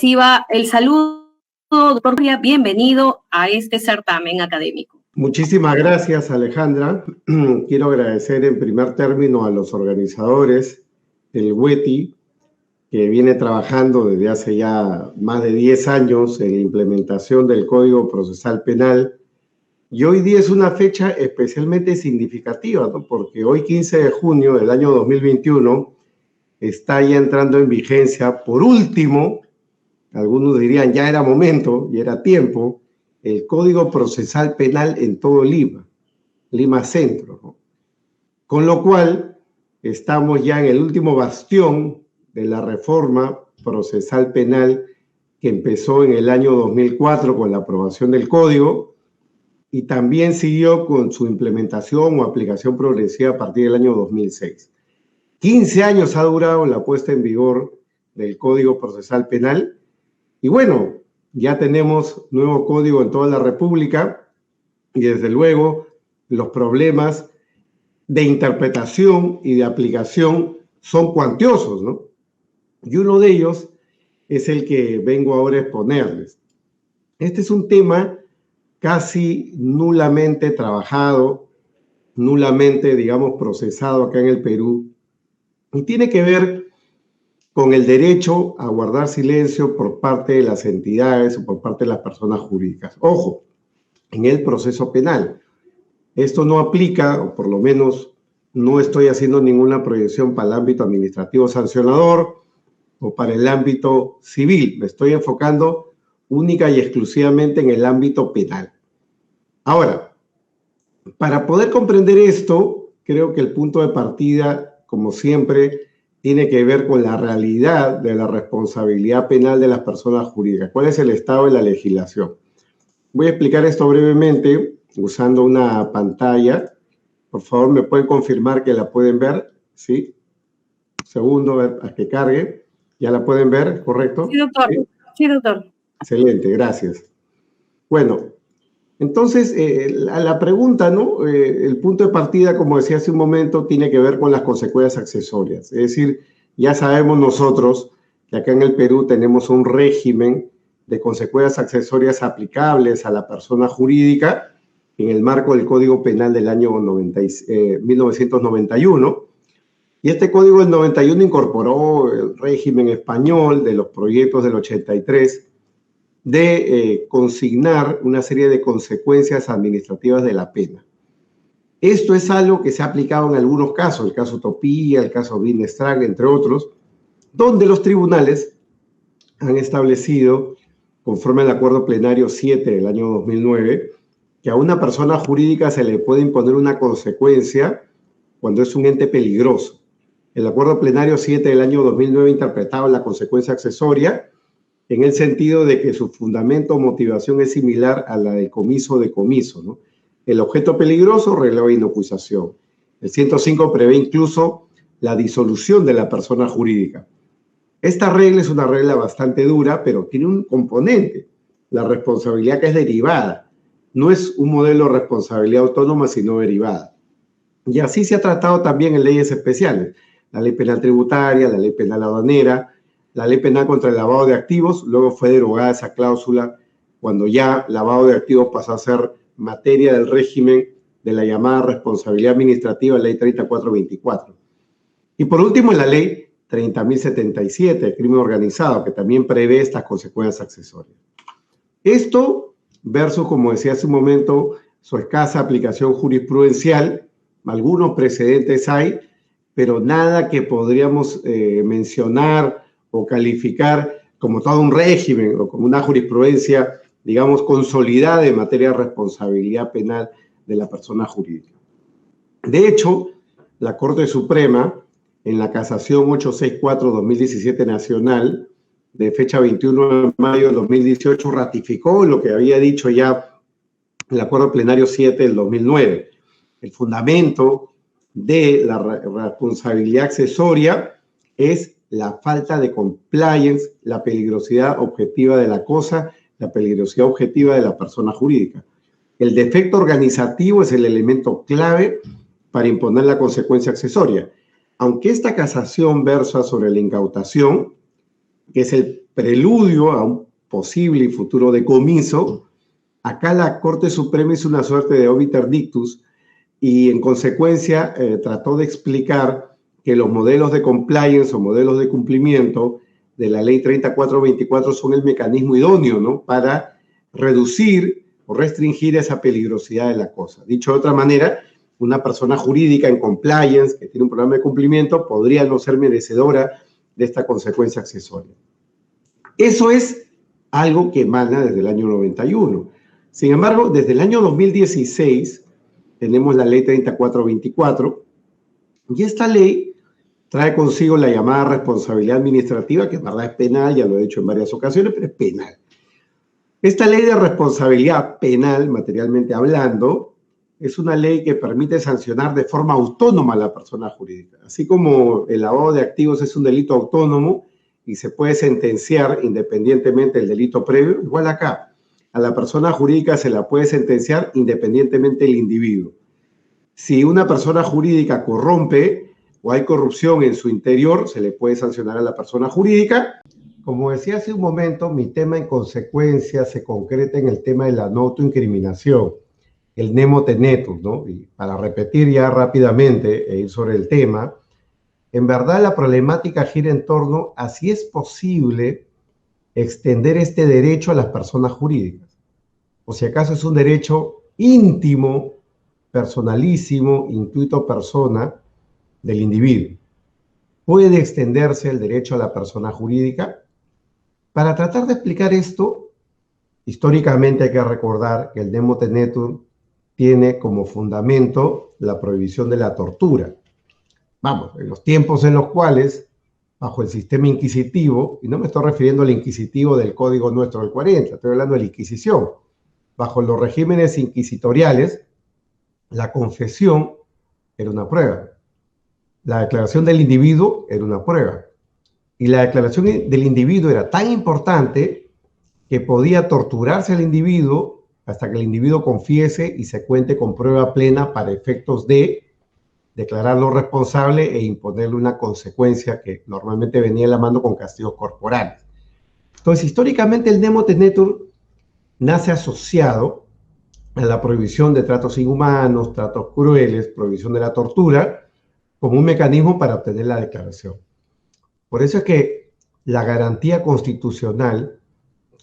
reciba el saludo, doctor Ria, bienvenido a este certamen académico. Muchísimas gracias, Alejandra. Quiero agradecer en primer término a los organizadores del WETI, que viene trabajando desde hace ya más de 10 años en la implementación del Código Procesal Penal. Y hoy día es una fecha especialmente significativa, ¿no? Porque hoy, 15 de junio del año 2021, está ya entrando en vigencia, por último, algunos dirían ya era momento, ya era tiempo, el Código Procesal Penal en todo Lima, Lima Centro, ¿no? Con lo cual, estamos ya en el último bastión de la reforma procesal penal que empezó en el año 2004 con la aprobación del Código y también siguió con su implementación o aplicación progresiva a partir del año 2006. 15 años ha durado la puesta en vigor del Código Procesal Penal y bueno, ya tenemos nuevo código en toda la República y desde luego los problemas de interpretación y de aplicación son cuantiosos, ¿no? Y uno de ellos es el que vengo ahora a exponerles. Este es un tema casi nulamente trabajado, nulamente, digamos, procesado acá en el Perú, y tiene que ver con el derecho a guardar silencio por parte de las entidades o por parte de las personas jurídicas. Ojo, en el proceso penal. Esto no aplica, o por lo menos no estoy haciendo ninguna proyección para el ámbito administrativo sancionador o para el ámbito civil. Me estoy enfocando única y exclusivamente en el ámbito penal. Ahora, para poder comprender esto, creo que el punto de partida, como siempre, tiene que ver con la realidad de la responsabilidad penal de las personas jurídicas. ¿Cuál es el estado de la legislación? Voy a explicar esto brevemente usando una pantalla. Por favor, ¿me pueden confirmar que la pueden ver? ¿Sí? Un segundo, a que cargue. ¿Ya la pueden ver? ¿Correcto? Sí, doctor. ¿Sí? Sí, doctor. Excelente, gracias. Bueno, entonces, la pregunta, ¿no? El punto de partida, como decía hace un momento, tiene que ver con las consecuencias accesorias. Es decir, ya sabemos nosotros que acá en el Perú tenemos un régimen de consecuencias accesorias aplicables a la persona jurídica en el marco del Código Penal del año 1991. Y este Código del 91 incorporó el régimen español de los proyectos del 83 de consignar una serie de consecuencias administrativas de la pena. Esto es algo que se ha aplicado en algunos casos, el caso Topía, el caso Blindestrag, entre otros, donde los tribunales han establecido, conforme al Acuerdo Plenario 7 del año 2009, que a una persona jurídica se le puede imponer una consecuencia cuando es un ente peligroso. El Acuerdo Plenario 7 del año 2009 interpretaba la consecuencia accesoria en el sentido de que su fundamento o motivación es similar a la del comiso de comiso, ¿no? El objeto peligroso releva inocuación. El 105 prevé incluso la disolución de la persona jurídica. Esta regla es una regla bastante dura, pero tiene un componente, la responsabilidad que es derivada. No es un modelo de responsabilidad autónoma, sino derivada. Y así se ha tratado también en leyes especiales. La ley penal tributaria, la ley penal aduanera, la ley penal contra el lavado de activos. Luego fue derogada esa cláusula cuando ya lavado de activos pasó a ser materia del régimen de la llamada responsabilidad administrativa, ley 3424. Y por último, la ley 30.077, de crimen organizado, que también prevé estas consecuencias accesorias. Esto versus, como decía hace un momento, su escasa aplicación jurisprudencial. Algunos precedentes hay, pero nada que podríamos mencionar o calificar como todo un régimen o como una jurisprudencia, digamos, consolidada en materia de responsabilidad penal de la persona jurídica. De hecho, la Corte Suprema, en la casación 864-2017 nacional, de fecha 21 de mayo de 2018, ratificó lo que había dicho ya el Acuerdo Plenario 7 del 2009. El fundamento de la responsabilidad accesoria es la falta de compliance, la peligrosidad objetiva de la cosa, la peligrosidad objetiva de la persona jurídica. El defecto organizativo es el elemento clave para imponer la consecuencia accesoria. Aunque esta casación versa sobre la incautación, que es el preludio a un posible y futuro decomiso, acá la Corte Suprema hizo una suerte de obiter dictus y en consecuencia trató de explicar que los modelos de compliance o modelos de cumplimiento de la ley 3424 son el mecanismo idóneo, ¿no?, para reducir o restringir esa peligrosidad de la cosa. Dicho de otra manera, una persona jurídica en compliance que tiene un programa de cumplimiento podría no ser merecedora de esta consecuencia accesoria. Eso es algo que emana desde el año 91. Sin embargo, desde el año 2016 tenemos la ley 3424 y esta ley trae consigo la llamada responsabilidad administrativa, que en verdad es penal, ya lo he dicho en varias ocasiones, pero es penal. Esta ley de responsabilidad penal, materialmente hablando, es una ley que permite sancionar de forma autónoma a la persona jurídica. Así como el lavado de activos es un delito autónomo y se puede sentenciar independientemente del delito previo, igual acá, a la persona jurídica se la puede sentenciar independientemente del individuo. Si una persona jurídica corrompe o hay corrupción en su interior, se le puede sancionar a la persona jurídica. Como decía hace un momento, mi tema en consecuencia se concreta en el tema de la no autoincriminación, el nemo tenetur, ¿no? Y para repetir ya rápidamente e ir sobre el tema, en verdad la problemática gira en torno a si es posible extender este derecho a las personas jurídicas, o si acaso es un derecho íntimo, personalísimo, intuito persona del individuo. ¿Puede extenderse el derecho a la persona jurídica? Para tratar de explicar esto, históricamente hay que recordar que el nemo tenetur tiene como fundamento la prohibición de la tortura. Vamos, en los tiempos en los cuales, bajo el sistema inquisitivo, y no me estoy refiriendo al inquisitivo del Código nuestro del 40, estoy hablando de la Inquisición, bajo los regímenes inquisitoriales, la confesión era una prueba, la declaración del individuo era una prueba, y la declaración del individuo era tan importante que podía torturarse al individuo hasta que el individuo confiese y se cuente con prueba plena para efectos de declararlo responsable e imponerle una consecuencia que normalmente venía en la mano con castigos corporales. Entonces, históricamente el nemo tenetur nace asociado a la prohibición de tratos inhumanos, tratos crueles, prohibición de la tortura, como un mecanismo para obtener la declaración. Por eso es que la garantía constitucional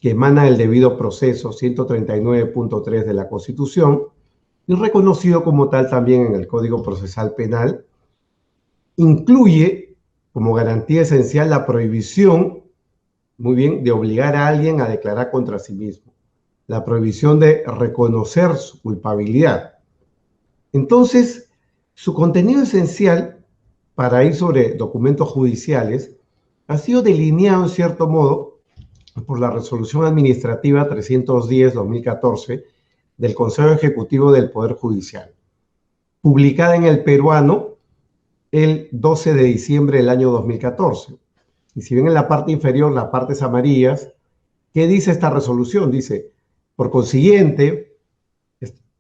que emana del debido proceso, 139.3 de la Constitución, y reconocido como tal también en el Código Procesal Penal, incluye como garantía esencial la prohibición, muy bien, de obligar a alguien a declarar contra sí mismo, la prohibición de reconocer su culpabilidad. Entonces, su contenido esencial para ir sobre documentos judiciales ha sido delineado en cierto modo por la Resolución Administrativa 310-2014 del Consejo Ejecutivo del Poder Judicial, publicada en El Peruano el 12 de diciembre del año 2014. Y si ven en la parte inferior las partes amarillas, ¿qué dice esta resolución? Dice, por consiguiente,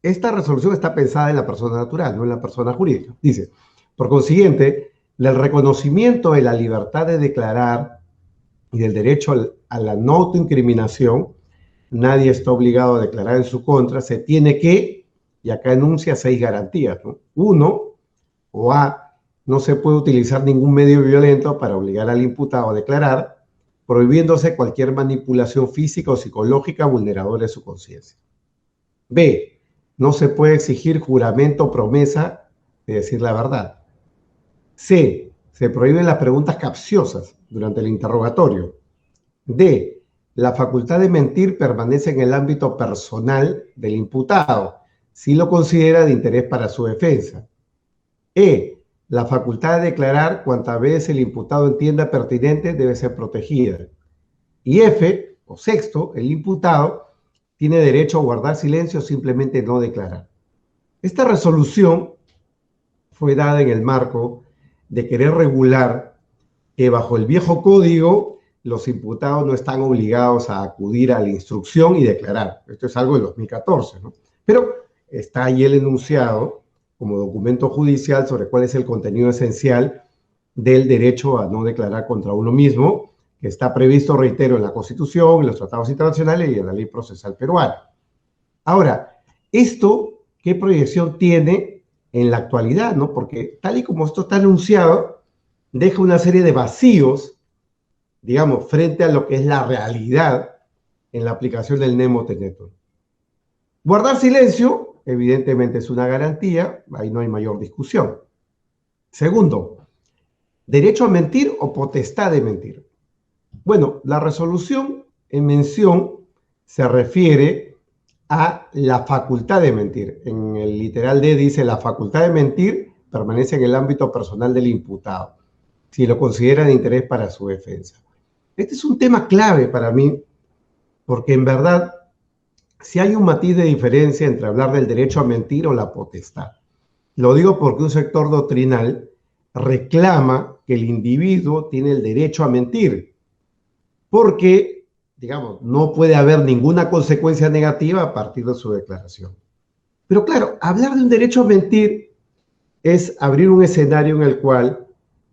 esta resolución está pensada en la persona natural, no en la persona jurídica. Dice, por consiguiente, el reconocimiento de la libertad de declarar y del derecho a la no autoincriminación, nadie está obligado a declarar en su contra, se tiene que, y acá enuncia 6 garantías, ¿no? 1, o A, no se puede utilizar ningún medio violento para obligar al imputado a declarar, prohibiéndose cualquier manipulación física o psicológica vulneradora de su conciencia. B, no se puede exigir juramento o promesa de decir la verdad. C, se prohíben las preguntas capciosas durante el interrogatorio. D, la facultad de mentir permanece en el ámbito personal del imputado, si lo considera de interés para su defensa. E, la facultad de declarar cuantas veces el imputado entienda pertinente debe ser protegida. Y F, o sexto, el imputado tiene derecho a guardar silencio o simplemente no declarar. Esta resolución fue dada en el marco de querer regular que bajo el viejo código los imputados no están obligados a acudir a la instrucción y declarar. Esto es algo de 2014, ¿no? Pero está ahí el enunciado como documento judicial sobre cuál es el contenido esencial del derecho a no declarar contra uno mismo, que está previsto, reitero, en la Constitución, en los tratados internacionales y en la ley procesal peruana. Ahora, ¿esto qué proyección tiene en la actualidad, no? Porque tal y como esto está anunciado, deja una serie de vacíos, digamos, frente a lo que es la realidad en la aplicación del Nemo Tenetum. Guardar silencio, evidentemente, es una garantía, ahí no hay mayor discusión. Segundo, derecho a mentir o potestad de mentir. Bueno, la resolución en mención se refiere a la facultad de mentir. En el literal D dice la facultad de mentir permanece en el ámbito personal del imputado, si lo considera de interés para su defensa. Este es un tema clave para mí, porque en verdad, si hay un matiz de diferencia entre hablar del derecho a mentir o la potestad. Lo digo porque un sector doctrinal reclama que el individuo tiene el derecho a mentir, porque, digamos, no puede haber ninguna consecuencia negativa a partir de su declaración. Pero claro, hablar de un derecho a mentir es abrir un escenario en el cual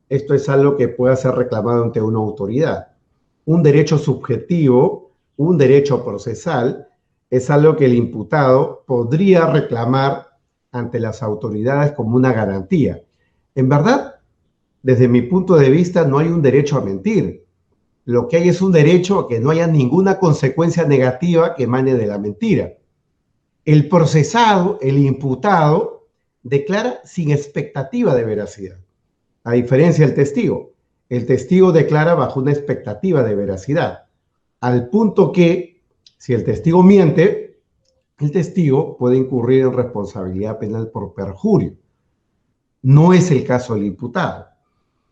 esto es algo que pueda ser reclamado ante una autoridad. Un derecho subjetivo, un derecho procesal, es algo que el imputado podría reclamar ante las autoridades como una garantía. En verdad, desde mi punto de vista, no hay un derecho a mentir. Lo que hay es un derecho a que no haya ninguna consecuencia negativa que emane de la mentira. El procesado, el imputado, declara sin expectativa de veracidad, a diferencia del testigo. El testigo declara bajo una expectativa de veracidad, al punto que, si el testigo miente, el testigo puede incurrir en responsabilidad penal por perjurio. No es el caso del imputado.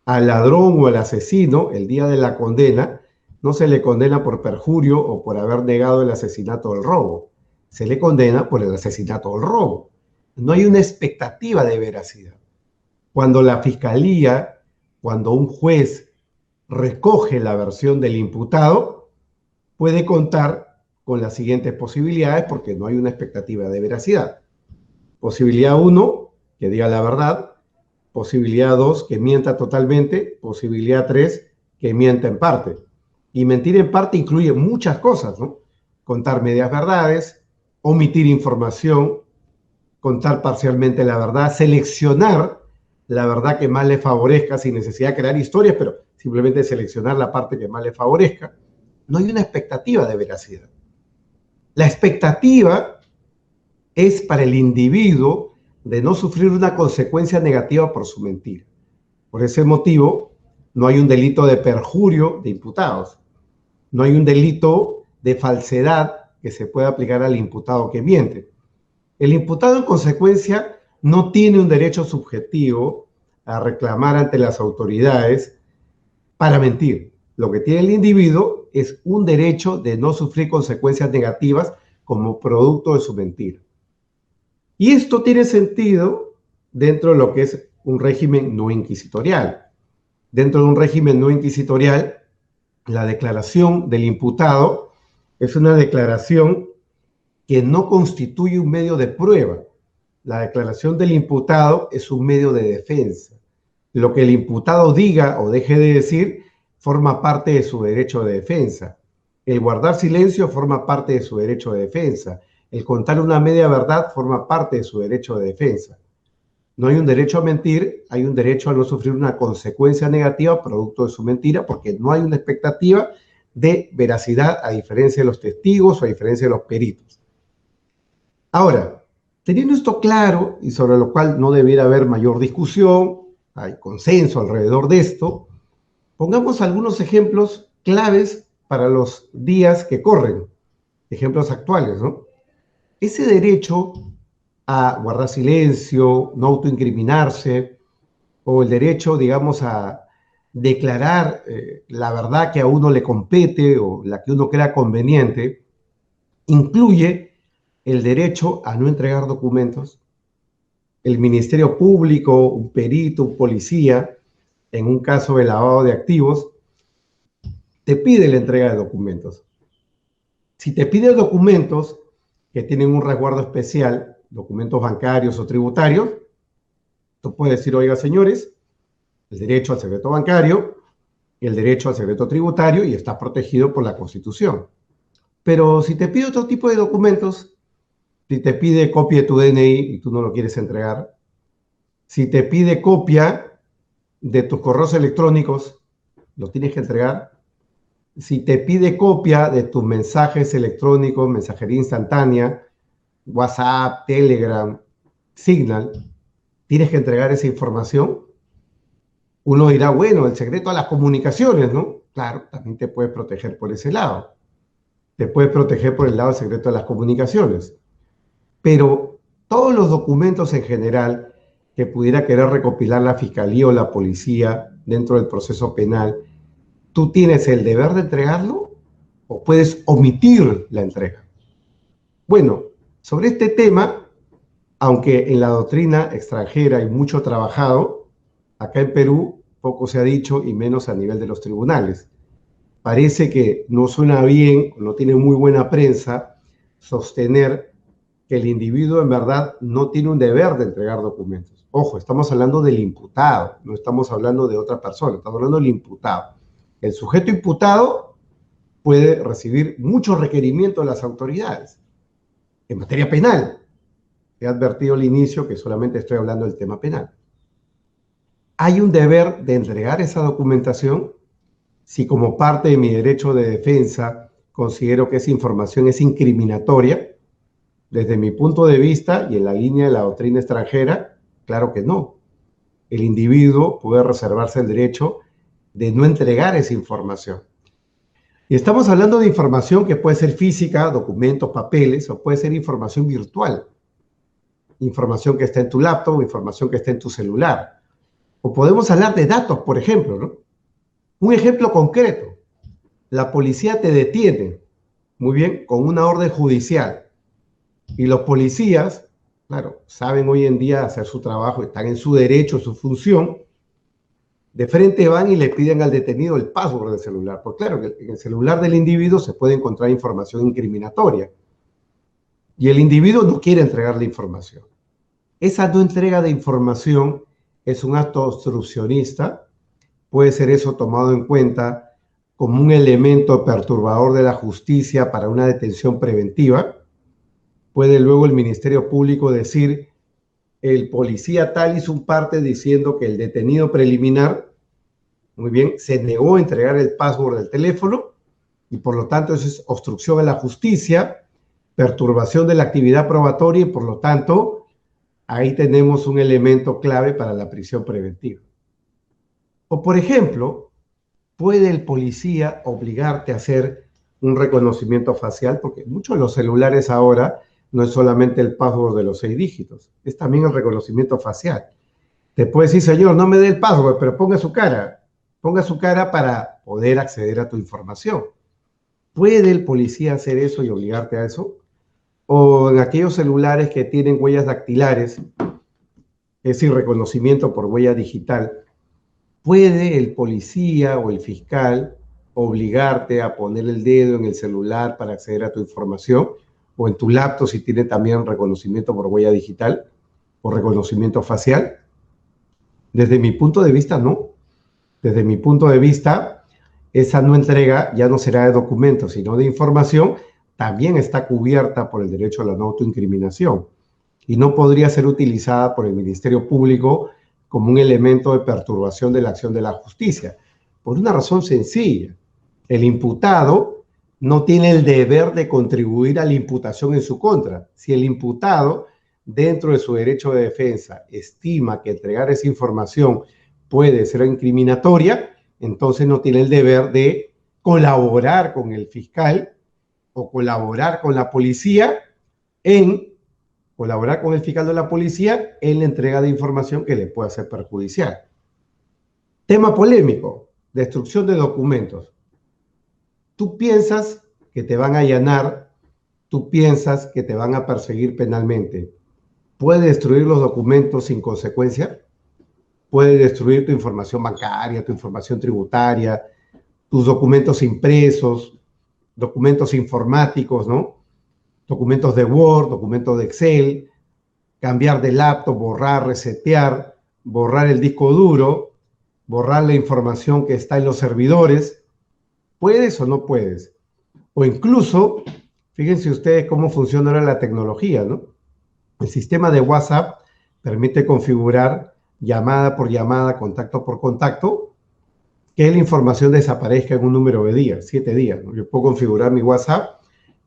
Al ladrón o al asesino, el día de la condena, no se le condena por perjurio o por haber negado el asesinato o el robo. Se le condena por el asesinato o el robo. No hay una expectativa de veracidad. Cuando la fiscalía, cuando un juez recoge la versión del imputado, puede contar con las siguientes posibilidades porque no hay una expectativa de veracidad. Posibilidad 1, que diga la verdad. Posibilidad 2, que mienta totalmente. Posibilidad 3, que mienta en parte. Y mentir en parte incluye muchas cosas, ¿no? Contar medias verdades, omitir información, contar parcialmente la verdad, seleccionar la verdad que más le favorezca sin necesidad de crear historias, pero simplemente seleccionar la parte que más le favorezca. No hay una expectativa de veracidad. La expectativa es para el individuo de no sufrir una consecuencia negativa por su mentira. Por ese motivo, no hay un delito de perjurio de imputados. No hay un delito de falsedad que se pueda aplicar al imputado que miente. El imputado, en consecuencia, no tiene un derecho subjetivo a reclamar ante las autoridades para mentir. Lo que tiene el individuo es un derecho de no sufrir consecuencias negativas como producto de su mentira. Y esto tiene sentido dentro de lo que es un régimen no inquisitorial. Dentro de un régimen no inquisitorial, la declaración del imputado es una declaración que no constituye un medio de prueba. La declaración del imputado es un medio de defensa. Lo que el imputado diga o deje de decir forma parte de su derecho de defensa. El guardar silencio forma parte de su derecho de defensa. El contar una media verdad forma parte de su derecho de defensa. No hay un derecho a mentir, hay un derecho a no sufrir una consecuencia negativa producto de su mentira, porque no hay una expectativa de veracidad a diferencia de los testigos o a diferencia de los peritos. Ahora, teniendo esto claro y sobre lo cual no debiera haber mayor discusión, hay consenso alrededor de esto, pongamos algunos ejemplos claves para los días que corren, ejemplos actuales, ¿no? Ese derecho a guardar silencio, no autoincriminarse, o el derecho, digamos, a declarar la verdad que a uno le compete o la que uno crea conveniente, incluye el derecho a no entregar documentos. El Ministerio Público, un perito, un policía, en un caso de lavado de activos, te pide la entrega de documentos. Si te pide documentos que tienen un resguardo especial, documentos bancarios o tributarios, tú puedes decir, oiga, señores, el derecho al secreto bancario, el derecho al secreto tributario y está protegido por la Constitución. Pero si te pide otro tipo de documentos, si te pide copia de tu DNI y tú no lo quieres entregar, si te pide copia de tus correos electrónicos, lo tienes que entregar. Si te pide copia de tus mensajes electrónicos, mensajería instantánea, WhatsApp, Telegram, Signal, tienes que entregar esa información. Uno dirá, bueno, el secreto a las comunicaciones, ¿no? Claro, también te puedes proteger por ese lado. Te puedes proteger por el lado del secreto de las comunicaciones. Pero todos los documentos en general que pudiera querer recopilar la fiscalía o la policía dentro del proceso penal, ¿tú tienes el deber de entregarlo o puedes omitir la entrega? Bueno, sobre este tema, aunque en la doctrina extranjera hay mucho trabajado, acá en Perú poco se ha dicho y menos a nivel de los tribunales. Parece que no suena bien, no tiene muy buena prensa sostener que el individuo en verdad no tiene un deber de entregar documentos. Ojo, estamos hablando del imputado, no estamos hablando de otra persona, estamos hablando del imputado. El sujeto imputado puede recibir muchos requerimientos de las autoridades. En materia penal, he advertido al inicio que solamente estoy hablando del tema penal. Hay un deber de entregar esa documentación si como parte de mi derecho de defensa considero que esa información es incriminatoria. Desde mi punto de vista y en la línea de la doctrina extranjera, claro que no. El individuo puede reservarse el derecho de no entregar esa información. Y estamos hablando de información que puede ser física, documentos, papeles, o puede ser información virtual. Información que está en tu laptop, información que está en tu celular. O podemos hablar de datos, por ejemplo, ¿no? Un ejemplo concreto. La policía te detiene, muy bien, con una orden judicial. Y los policías, claro, saben hoy en día hacer su trabajo, están en su derecho, su función. De frente van y le piden al detenido el password del celular. Porque claro, que en el celular del individuo se puede encontrar información incriminatoria. Y el individuo no quiere entregar la información. Esa no entrega de información es un acto obstruccionista. Puede ser eso tomado en cuenta como un elemento perturbador de la justicia para una detención preventiva. Puede luego el Ministerio Público decir, el policía tal hizo un parte diciendo que el detenido preliminar, muy bien, se negó a entregar el password del teléfono y por lo tanto eso es obstrucción a la justicia, perturbación de la actividad probatoria y por lo tanto ahí tenemos un elemento clave para la prisión preventiva. O por ejemplo, puede el policía obligarte a hacer un reconocimiento facial, porque muchos de los celulares ahora no es solamente el password de los 6 dígitos, es también el reconocimiento facial. Te puede decir, señor, no me dé el password, pero ponga su cara para poder acceder a tu información. ¿Puede el policía hacer eso y obligarte a eso? O en aquellos celulares que tienen huellas dactilares, es decir, reconocimiento por huella digital, ¿puede el policía o el fiscal obligarte a poner el dedo en el celular para acceder a tu información? O en tu laptop si tiene también reconocimiento por huella digital o reconocimiento facial. Desde mi punto de vista, no. Desde mi punto de vista, esa no entrega ya no será de documentos, sino de información, también está cubierta por el derecho a la no autoincriminación y no podría ser utilizada por el Ministerio Público como un elemento de perturbación de la acción de la justicia. Por una razón sencilla, el imputado no tiene el deber de contribuir a la imputación en su contra. Si el imputado, dentro de su derecho de defensa, estima que entregar esa información puede ser incriminatoria, entonces no tiene el deber de colaborar con el fiscal o colaborar con la policía en la entrega de información que le pueda ser perjudicial. Tema polémico, destrucción de documentos. Tú piensas que te van a allanar, tú piensas que te van a perseguir penalmente. ¿Puede destruir los documentos sin consecuencia? Puede destruir tu información bancaria, tu información tributaria, tus documentos impresos, documentos informáticos, ¿no? Documentos de Word, documentos de Excel, cambiar de laptop, borrar, resetear, borrar el disco duro, borrar la información que está en los servidores. ¿Puedes o no puedes? O incluso, fíjense ustedes cómo funciona ahora la tecnología, ¿no? El sistema de WhatsApp permite configurar llamada por llamada, contacto por contacto, que la información desaparezca en un número de días, 7 días, ¿no? Yo puedo configurar mi WhatsApp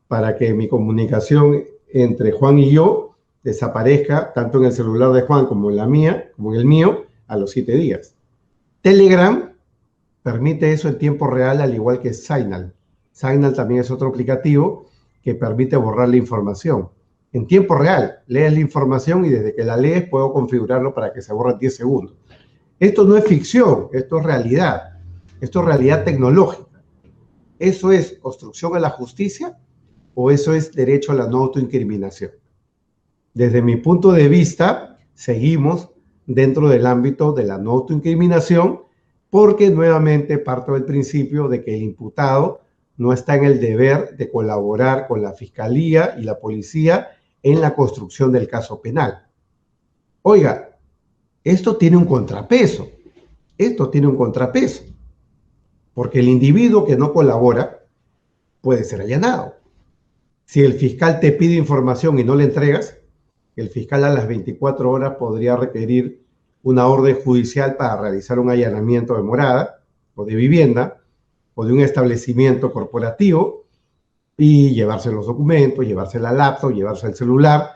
para que mi comunicación entre Juan y yo desaparezca tanto en el celular de Juan como en la mía, como en el mío, a los 7 días. Telegram permite eso en tiempo real, al igual que Signal. Signal también es otro aplicativo que permite borrar la información. En tiempo real, lees la información y desde que la lees puedo configurarlo para que se borre en 10 segundos. Esto no es ficción, esto es realidad. Esto es realidad tecnológica. ¿Eso es obstrucción a la justicia o eso es derecho a la no autoincriminación? Desde mi punto de vista, seguimos dentro del ámbito de la no autoincriminación porque nuevamente parto del principio de que el imputado no está en el deber de colaborar con la Fiscalía y la Policía en la construcción del caso penal. Oiga, esto tiene un contrapeso. Esto tiene un contrapeso. Porque el individuo que no colabora puede ser allanado. Si el fiscal te pide información y no le entregas, el fiscal a las 24 horas podría requerir una orden judicial para realizar un allanamiento de morada o de vivienda o de un establecimiento corporativo y llevarse los documentos, llevarse la laptop, llevarse el celular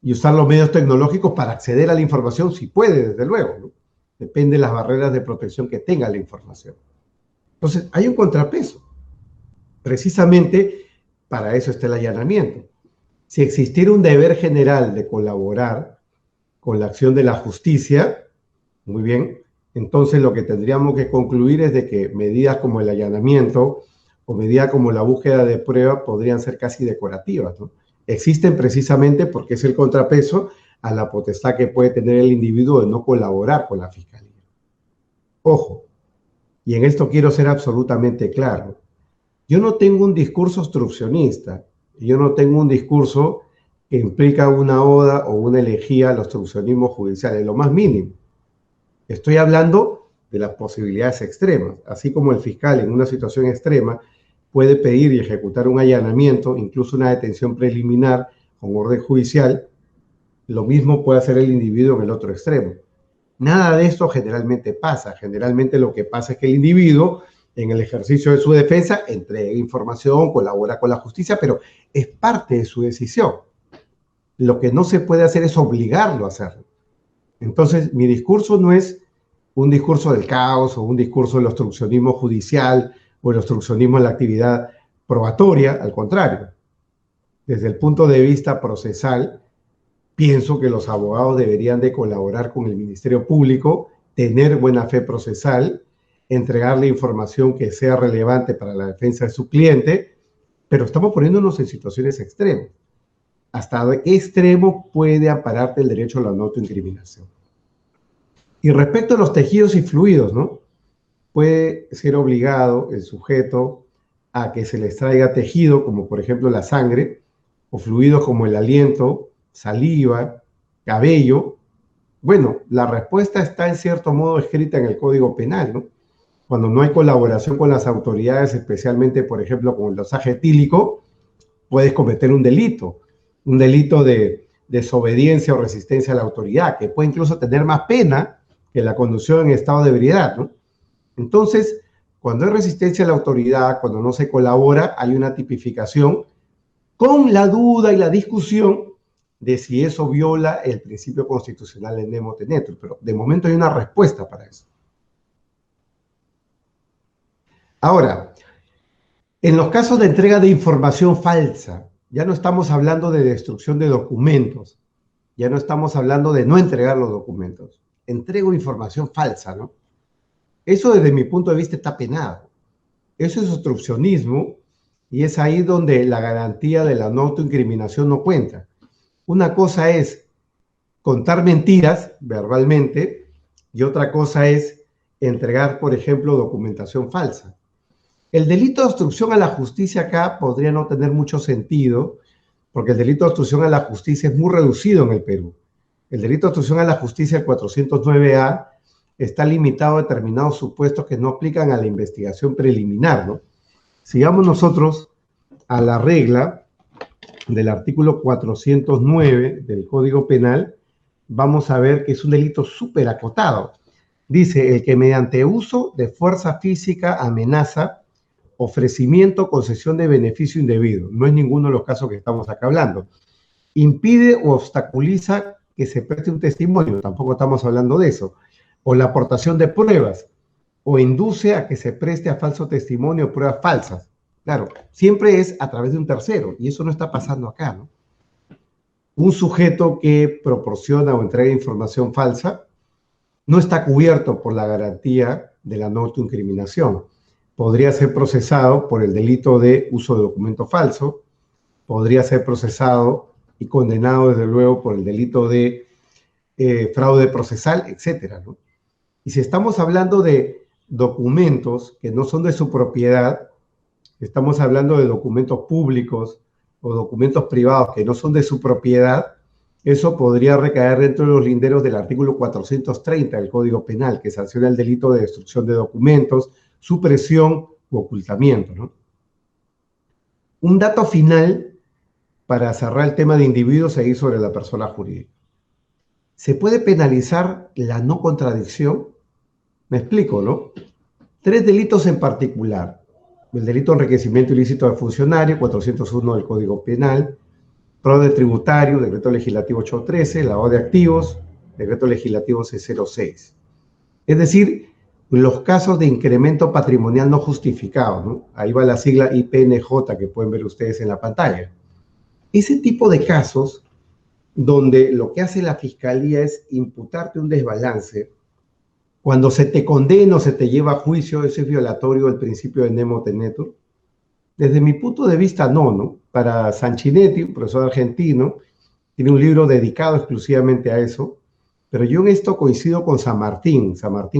y usar los medios tecnológicos para acceder a la información, si puede, desde luego, ¿no? Depende de las barreras de protección que tenga la información. Entonces, hay un contrapeso. Precisamente para eso está el allanamiento. Si existiera un deber general de colaborar con la acción de la justicia, muy bien, entonces lo que tendríamos que concluir es de que medidas como el allanamiento o medidas como la búsqueda de prueba podrían ser casi decorativas, ¿no? Existen precisamente porque es el contrapeso a la potestad que puede tener el individuo de no colaborar con la Fiscalía. Ojo, y en esto quiero ser absolutamente claro. Yo no tengo un discurso obstruccionista, yo no tengo un discurso que implica una oda o una elegía al obstruccionismo judicial, en lo más mínimo. Estoy hablando de las posibilidades extremas, así como el fiscal en una situación extrema puede pedir y ejecutar un allanamiento, incluso una detención preliminar con orden judicial, lo mismo puede hacer el individuo en el otro extremo. Nada de esto generalmente pasa. Generalmente lo que pasa es que el individuo, en el ejercicio de su defensa, entrega información, colabora con la justicia, pero es parte de su decisión. Lo que no se puede hacer es obligarlo a hacerlo. Entonces, mi discurso no es un discurso del caos o un discurso del obstruccionismo judicial o el obstruccionismo en la actividad probatoria, al contrario. Desde el punto de vista procesal, pienso que los abogados deberían de colaborar con el Ministerio Público, tener buena fe procesal, entregarle información que sea relevante para la defensa de su cliente, pero estamos poniéndonos en situaciones extremas. ¿Hasta qué extremo puede ampararte el derecho a la no autoincriminación? Y respecto a los tejidos y fluidos, ¿no? Puede ser obligado el sujeto a que se le extraiga tejido, como por ejemplo la sangre, o fluidos como el aliento, saliva, cabello. Bueno, la respuesta está en cierto modo escrita en el Código Penal, ¿no? Cuando no hay colaboración con las autoridades, especialmente, por ejemplo, con el dosaje etílico, puedes cometer un delito de desobediencia o resistencia a la autoridad, que puede incluso tener más pena que la conducción en estado de ebriedad, ¿no? Entonces, cuando hay resistencia a la autoridad, cuando no se colabora, hay una tipificación con la duda y la discusión de si eso viola el principio constitucional en nemo tenetur, pero de momento hay una respuesta para eso. Ahora, en los casos de entrega de información falsa, ya no estamos hablando de destrucción de documentos, ya no estamos hablando de no entregar los documentos. Entrego información falsa, ¿no? Eso desde mi punto de vista está penado. Eso es obstruccionismo y es ahí donde la garantía de la no autoincriminación no cuenta. Una cosa es contar mentiras verbalmente y otra cosa es entregar, por ejemplo, documentación falsa. El delito de obstrucción a la justicia acá podría no tener mucho sentido porque el delito de obstrucción a la justicia es muy reducido en el Perú. El delito de obstrucción a la justicia, el 409A, está limitado a determinados supuestos que no aplican a la investigación preliminar, ¿no? Sigamos nosotros a la regla del artículo 409 del Código Penal, vamos a ver que es un delito súper acotado. Dice, el que mediante uso de fuerza física, amenaza, ofrecimiento, concesión de beneficio indebido, no es ninguno de los casos que estamos acá hablando, impide o obstaculiza que se preste un testimonio, tampoco estamos hablando de eso, o la aportación de pruebas, o induce a que se preste a falso testimonio o pruebas falsas. Claro, siempre es a través de un tercero, y eso no está pasando acá, ¿no? Un sujeto que proporciona o entrega información falsa no está cubierto por la garantía de la no autoincriminación. Podría ser procesado por el delito de uso de documento falso, podría ser procesado y condenado, desde luego, por el delito de fraude procesal, etcétera, ¿no? Y si estamos hablando de documentos que no son de su propiedad, estamos hablando de documentos públicos o documentos privados que no son de su propiedad, eso podría recaer dentro de los linderos del artículo 430 del Código Penal, que sanciona el delito de destrucción de documentos, supresión u ocultamiento, ¿no? Un dato final para cerrar el tema de individuos e ir sobre la persona jurídica. ¿Se puede penalizar la no contradicción? Me explico, ¿no? 3 delitos en particular. El delito de enriquecimiento ilícito de funcionario, 401 del Código Penal, fraude tributario, decreto legislativo 813, lavado de activos, decreto legislativo C06. Es decir, los casos de incremento patrimonial no justificado, ¿no? Ahí va la sigla IPNJ que pueden ver ustedes en la pantalla. Ese tipo de casos donde lo que hace la fiscalía es imputarte un desbalance, cuando se te condena o se te lleva a juicio, eso es violatorio del principio de nemo tenetur. Desde mi punto de vista, no. Para Sanchinetti, un profesor argentino, tiene un libro dedicado exclusivamente a eso, pero yo en esto coincido con San Martín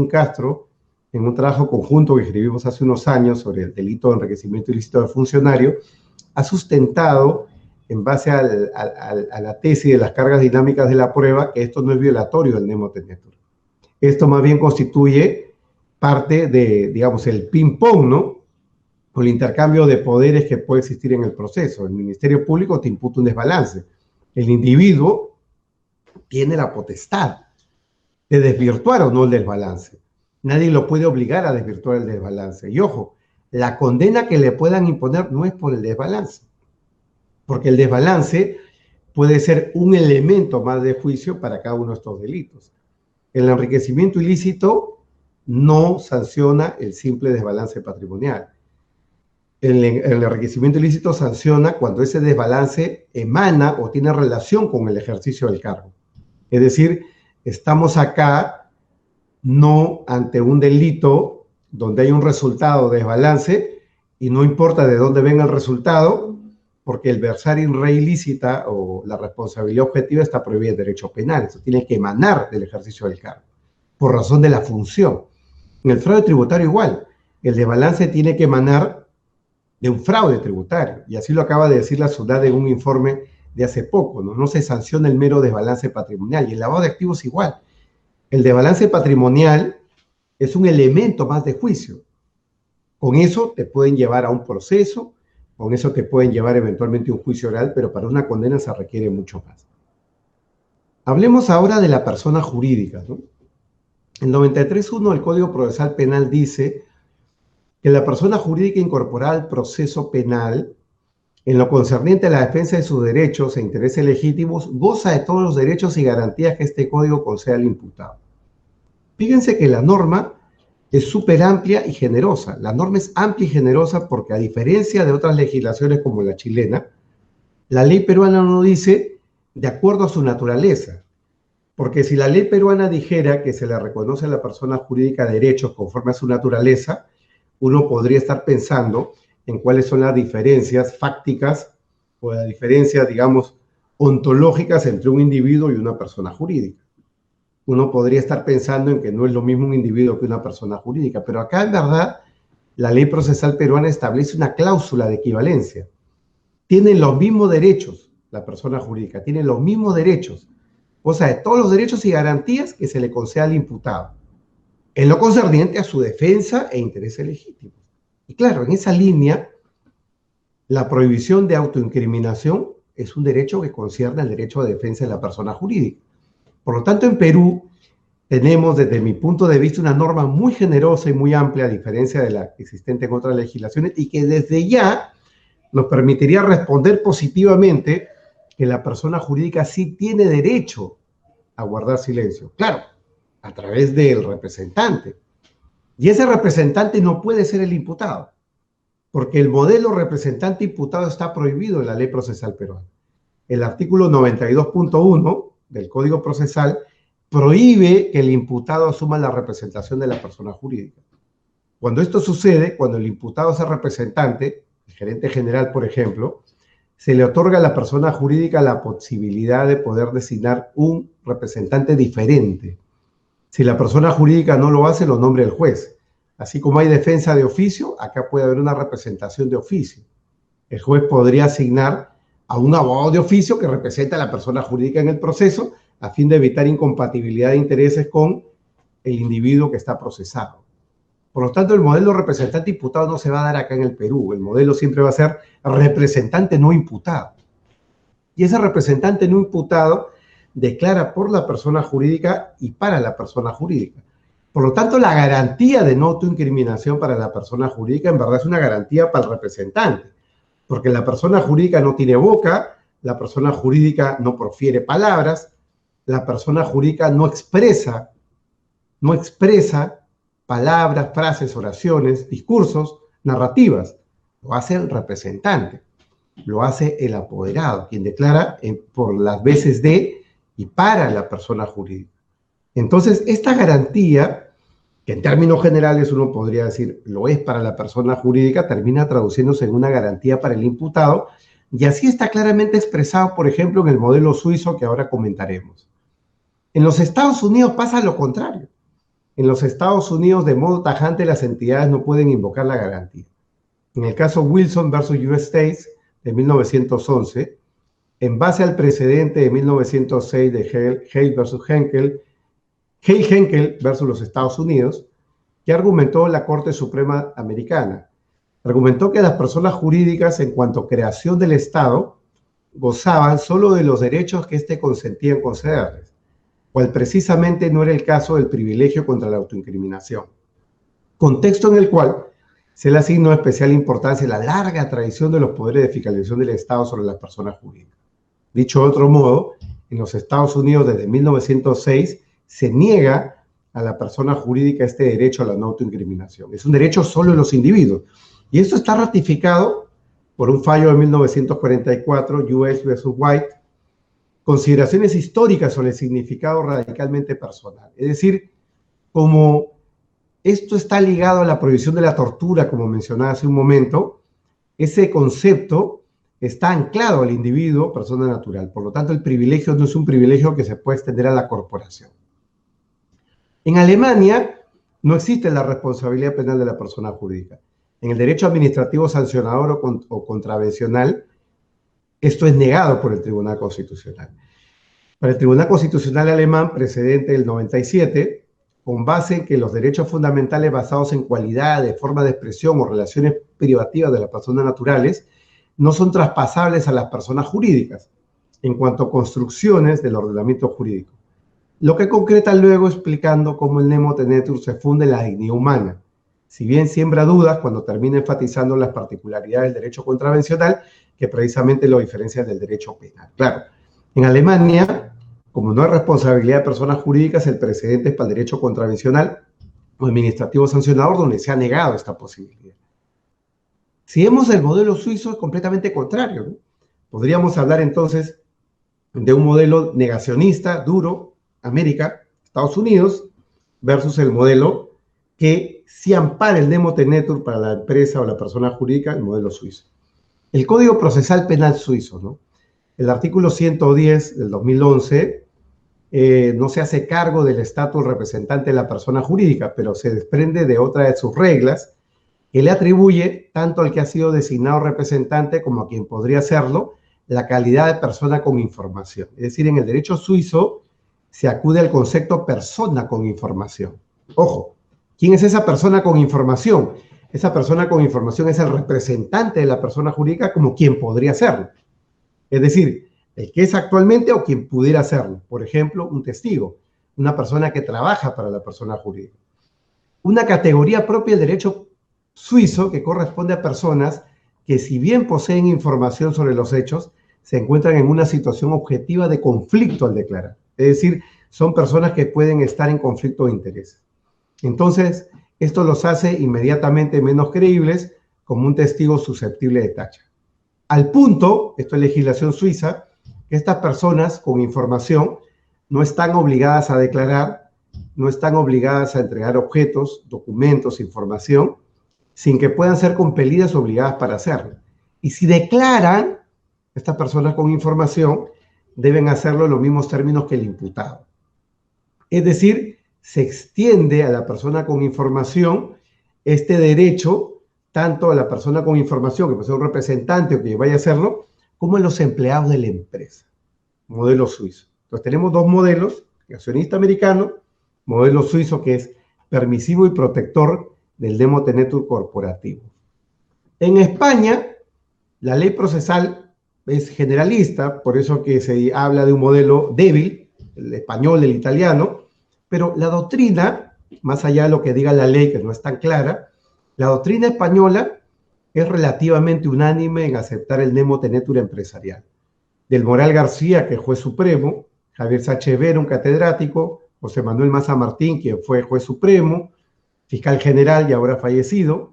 Castro, en un trabajo conjunto que escribimos hace unos años sobre el delito de enriquecimiento ilícito de funcionario, ha sustentado, en base a la tesis de las cargas dinámicas de la prueba, que esto no es violatorio del nemo tenetur. Esto más bien constituye parte de, digamos, el ping-pong, ¿no? O el intercambio de poderes que puede existir en el proceso. El Ministerio Público te imputa un desbalance. El individuo tiene la potestad de desvirtuar o no el desbalance. Nadie lo puede obligar a desvirtuar el desbalance. Y ojo, la condena que le puedan imponer no es por el desbalance, porque el desbalance puede ser un elemento más de juicio para cada uno de estos delitos. El enriquecimiento ilícito no sanciona el simple desbalance patrimonial. El enriquecimiento ilícito sanciona cuando ese desbalance emana o tiene relación con el ejercicio del cargo. Es decir, estamos acá no ante un delito donde hay un resultado de desbalance y no importa de dónde venga el resultado, porque el versar in re ilícita o la responsabilidad objetiva está prohibida en derecho penal. Eso tiene que emanar del ejercicio del cargo, por razón de la función. En el fraude tributario igual, el desbalance tiene que emanar de un fraude tributario, y así lo acaba de decir la SUNAT en un informe de hace poco, ¿no? No se sanciona el mero desbalance patrimonial, y el lavado de activos igual. El desbalance patrimonial es un elemento más de juicio. Con eso te pueden llevar a un proceso, con eso te pueden llevar eventualmente a un juicio oral, pero para una condena se requiere mucho más. Hablemos ahora de la persona jurídica, ¿no? El 93.1 del Código Procesal Penal dice que la persona jurídica incorporada al proceso penal, en lo concerniente a la defensa de sus derechos e intereses legítimos, goza de todos los derechos y garantías que este código concede al imputado. Fíjense que la norma es súper amplia y generosa. La norma es amplia y generosa porque, a diferencia de otras legislaciones como la chilena, la ley peruana no dice de acuerdo a su naturaleza. Porque si la ley peruana dijera que se le reconoce a la persona jurídica derechos conforme a su naturaleza, uno podría estar pensando en cuáles son las diferencias fácticas o las diferencias, digamos, ontológicas entre un individuo y una persona jurídica. Uno podría estar pensando en que no es lo mismo un individuo que una persona jurídica, pero acá en verdad la ley procesal peruana establece una cláusula de equivalencia. Tienen los mismos derechos la persona jurídica, tiene los mismos derechos, o sea, de todos los derechos y garantías que se le concede al imputado. en lo concerniente a su defensa e intereses legítimos. Y claro, en esa línea, la prohibición de autoincriminación es un derecho que concierne al derecho de defensa de la persona jurídica. Por lo tanto, en Perú tenemos, desde mi punto de vista, una norma muy generosa y muy amplia, a diferencia de la existente en otras legislaciones, y que desde ya nos permitiría responder positivamente que la persona jurídica sí tiene derecho a guardar silencio. Claro, a través del representante. Y ese representante no puede ser el imputado, porque el modelo representante-imputado está prohibido en la ley procesal peruana. El artículo 92.1 del Código Procesal prohíbe que el imputado asuma la representación de la persona jurídica. Cuando esto sucede, cuando el imputado es el representante, el gerente general, por ejemplo, se le otorga a la persona jurídica la posibilidad de poder designar un representante diferente. Si la persona jurídica no lo hace, lo nombra el juez. Así como hay defensa de oficio, acá puede haber una representación de oficio. El juez podría asignar a un abogado de oficio que representa a la persona jurídica en el proceso, a fin de evitar incompatibilidad de intereses con el individuo que está procesado. Por lo tanto, el modelo representante imputado no se va a dar acá en el Perú. El modelo siempre va a ser representante no imputado. Y ese representante no imputado declara por la persona jurídica y para la persona jurídica. Por lo tanto, la garantía de no autoincriminación para la persona jurídica en verdad es una garantía para el representante, porque la persona jurídica no tiene boca, la persona jurídica no profiere palabras, la persona jurídica no expresa palabras, frases, oraciones, discursos, narrativas. Lo hace el representante, lo hace el apoderado, quien declara por las veces de y para la persona jurídica. Entonces, esta garantía, que en términos generales uno podría decir lo es para la persona jurídica, termina traduciéndose en una garantía para el imputado, y así está claramente expresado, por ejemplo, en el modelo suizo que ahora comentaremos. En los Estados Unidos pasa lo contrario. En los Estados Unidos, de modo tajante, las entidades no pueden invocar la garantía. En el caso Wilson versus US States de 1911, en base al precedente de 1906 de Hale versus Henkel, Hale-Henkel versus los Estados Unidos, que argumentó la Corte Suprema Americana. Argumentó que las personas jurídicas, en cuanto a creación del Estado, gozaban solo de los derechos que éste consentía en concederles, cual precisamente no era el caso del privilegio contra la autoincriminación. Contexto en el cual se le asignó especial importancia a la larga tradición de los poderes de fiscalización del Estado sobre las personas jurídicas. Dicho de otro modo, en los Estados Unidos desde 1906 se niega a la persona jurídica este derecho a la no autoincriminación. Es un derecho solo de los individuos. Y esto está ratificado por un fallo de 1944, US versus White, consideraciones históricas sobre el significado radicalmente personal. Es decir, como esto está ligado a la prohibición de la tortura, como mencionaba hace un momento, ese concepto está anclado al individuo, persona natural. Por lo tanto, el privilegio no es un privilegio que se puede extender a la corporación. En Alemania no existe la responsabilidad penal de la persona jurídica. En el derecho administrativo sancionador o contravencional, esto es negado por el Tribunal Constitucional. Para el Tribunal Constitucional alemán, precedente del 97, con base en que los derechos fundamentales basados en cualidades, forma de expresión o relaciones privativas de las personas naturales no son traspasables a las personas jurídicas en cuanto a construcciones del ordenamiento jurídico. Lo que concreta luego explicando cómo el nemo tenetur se funde en la dignidad humana, si bien siembra dudas cuando termina enfatizando las particularidades del derecho contravencional que precisamente lo diferencia del derecho penal. Claro, en Alemania, como no hay responsabilidad de personas jurídicas, el precedente es para el derecho contravencional o administrativo sancionador, donde se ha negado esta posibilidad. Si vemos el modelo suizo, es completamente contrario, ¿no? Podríamos hablar entonces de un modelo negacionista, duro, América, Estados Unidos, versus el modelo que sí ampara el nemo tenetur para la empresa o la persona jurídica, el modelo suizo. El Código Procesal Penal suizo, ¿no? El artículo 110 del 2011 no se hace cargo del estatus representante de la persona jurídica, pero se desprende de otra de sus reglas que le atribuye tanto al que ha sido designado representante como a quien podría serlo la calidad de persona con información. Es decir, en el derecho suizo se acude al concepto persona con información. Ojo, ¿Quién es esa persona con información? Esa persona con información es el representante de la persona jurídica como quien podría serlo. Es decir, el que es actualmente o quien pudiera serlo. Por ejemplo, un testigo, una persona que trabaja para la persona jurídica. Una categoría propia del derecho suizo que corresponde a personas que, si bien poseen información sobre los hechos, se encuentran en una situación objetiva de conflicto al declarar. Es decir, son personas que pueden estar en conflicto de interés. Entonces, esto los hace inmediatamente menos creíbles como un testigo susceptible de tacha. Al punto, esto es legislación suiza, que estas personas con información no están obligadas a declarar, no están obligadas a entregar objetos, documentos, información, sin que puedan ser compelidas o obligadas para hacerlo. Y si declaran, estas personas con información deben hacerlo en los mismos términos que el imputado. Es decir, se extiende a la persona con información este derecho, tanto a la persona con información, que puede ser un representante o que vaya a hacerlo, como a los empleados de la empresa. Modelo suizo. Entonces tenemos dos modelos, el accionista americano, modelo suizo que es permisivo y protector del Nemo Tenetur corporativo. En España, la ley procesal es generalista, por eso que se habla de un modelo débil, el español, el italiano, pero la doctrina, más allá de lo que diga la ley, que no es tan clara, la doctrina española es relativamente unánime en aceptar el Nemo Tenetur empresarial. Del Moral García, que es juez supremo, Javier Sachevera, un catedrático, José Manuel Maza Martín, quien fue juez supremo, fiscal general y ahora fallecido,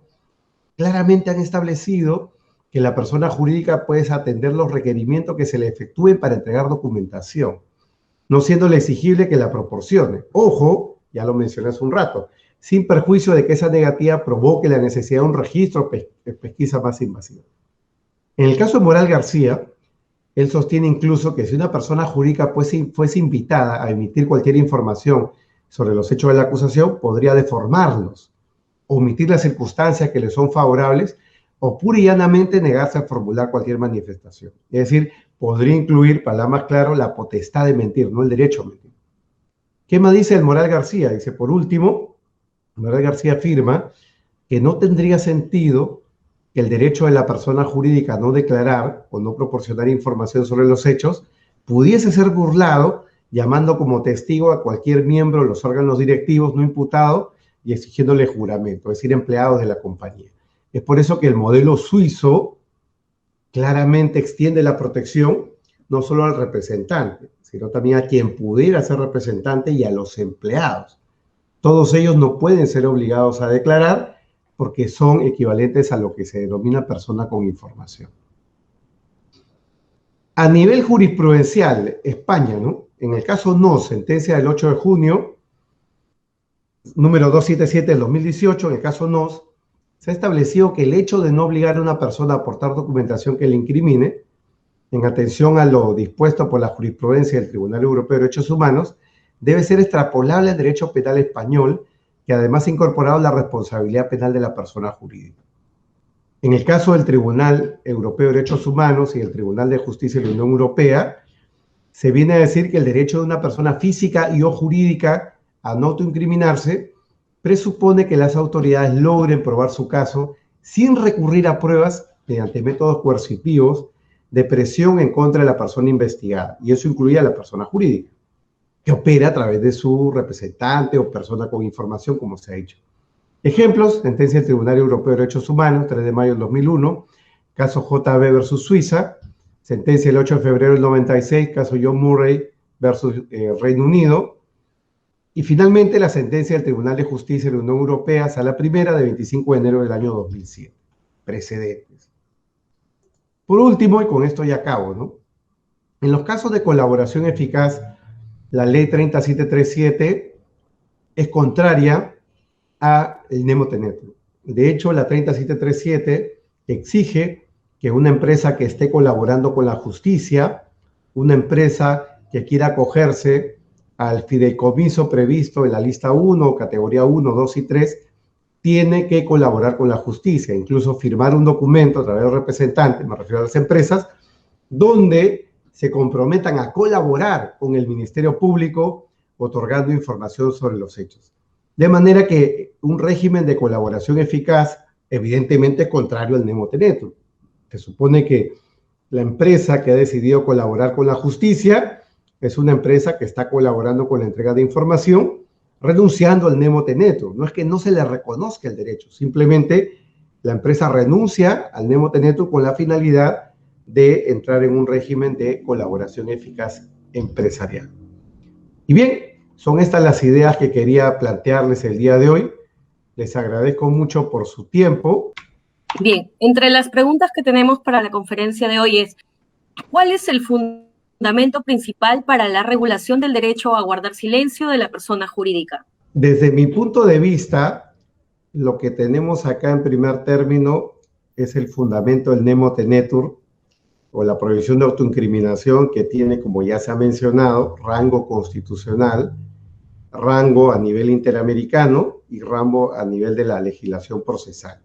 claramente han establecido que la persona jurídica puede atender los requerimientos que se le efectúen para entregar documentación, no siéndole exigible que la proporcione. Ojo, ya lo mencioné hace un rato, sin perjuicio de que esa negativa provoque la necesidad de un registro de pesquisa más invasiva. En el caso de Moral García, él sostiene incluso que si una persona jurídica fuese invitada a emitir cualquier información sobre los hechos de la acusación, podría deformarlos, omitir las circunstancias que le son favorables o pura y llanamente negarse a formular cualquier manifestación. Es decir, podría incluir, para más claro, la potestad de mentir, no el derecho a mentir. ¿Qué más dice el Moral García? Dice, por último, Moral García afirma que no tendría sentido que el derecho de la persona jurídica a no declarar o no proporcionar información sobre los hechos pudiese ser burlado llamando como testigo a cualquier miembro de los órganos directivos no imputado y exigiéndole juramento, es decir, empleados de la compañía. Es por eso que el modelo suizo claramente extiende la protección no solo al representante, sino también a quien pudiera ser representante y a los empleados. Todos ellos no pueden ser obligados a declarar porque son equivalentes a lo que se denomina persona con información. A nivel jurisprudencial, España, ¿no? En el caso NOS, sentencia del 8 de junio, número 277 del 2018, en el caso NOS, se ha establecido que el hecho de no obligar a una persona a aportar documentación que le incrimine, en atención a lo dispuesto por la jurisprudencia del Tribunal Europeo de Derechos Humanos, debe ser extrapolable al derecho penal español, que además ha incorporado la responsabilidad penal de la persona jurídica. En el caso del Tribunal Europeo de Derechos Humanos y el Tribunal de Justicia de la Unión Europea, se viene a decir que el derecho de una persona física y o jurídica a no autoincriminarse presupone que las autoridades logren probar su caso sin recurrir a pruebas mediante métodos coercitivos de presión en contra de la persona investigada, y eso incluye a la persona jurídica, que opera a través de su representante o persona con información, como se ha dicho. Ejemplos: sentencia del Tribunal Europeo de Derechos Humanos, 3 de mayo del 2001, caso JB versus Suiza, sentencia del 8 de febrero del 96, caso John Murray versus Reino Unido, y finalmente la sentencia del Tribunal de Justicia de la Unión Europea, Sala Primera, de 25 de enero del año 2007. Precedentes. Por último, y con esto ya acabo, ¿no? En los casos de colaboración eficaz, la ley 30737 es contraria al Nemo Tenetur. De hecho, la 30737 exige que una empresa que esté colaborando con la justicia, una empresa que quiera acogerse al fideicomiso previsto en la lista 1, categoría 1, 2 y 3, tiene que colaborar con la justicia, incluso firmar un documento a través del representante, me refiero a las empresas, donde se comprometan a colaborar con el Ministerio Público otorgando información sobre los hechos. De manera que un régimen de colaboración eficaz, evidentemente, es contrario al nemo tenetur. Se supone que la empresa que ha decidido colaborar con la justicia es una empresa que está colaborando con la entrega de información, renunciando al nemo tenetur. No es que no se le reconozca el derecho, simplemente la empresa renuncia al nemo tenetur con la finalidad de entrar en un régimen de colaboración eficaz empresarial. Y bien, son estas las ideas que quería plantearles el día de hoy. Les agradezco mucho por su tiempo. Bien, entre las preguntas que tenemos para la conferencia de hoy es, ¿cuál es el fundamento principal para la regulación del derecho a guardar silencio de la persona jurídica? Desde mi punto de vista, lo que tenemos acá en primer término es el fundamento del nemo tenetur, o la prohibición de autoincriminación, que tiene, como ya se ha mencionado, rango constitucional, rango a nivel interamericano y rango a nivel de la legislación procesal.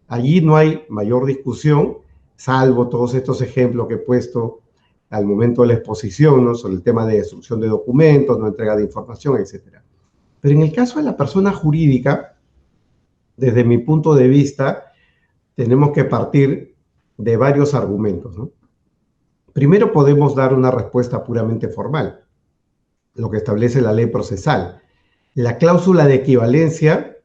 Allí no hay mayor discusión, salvo todos estos ejemplos que he puesto al momento de la exposición, ¿no? Sobre el tema de destrucción de documentos, no entrega de información, etc. Pero en el caso de la persona jurídica, desde mi punto de vista, tenemos que partir de varios argumentos, ¿no? Primero, podemos dar una respuesta puramente formal, lo que establece la ley procesal. La cláusula de equivalencia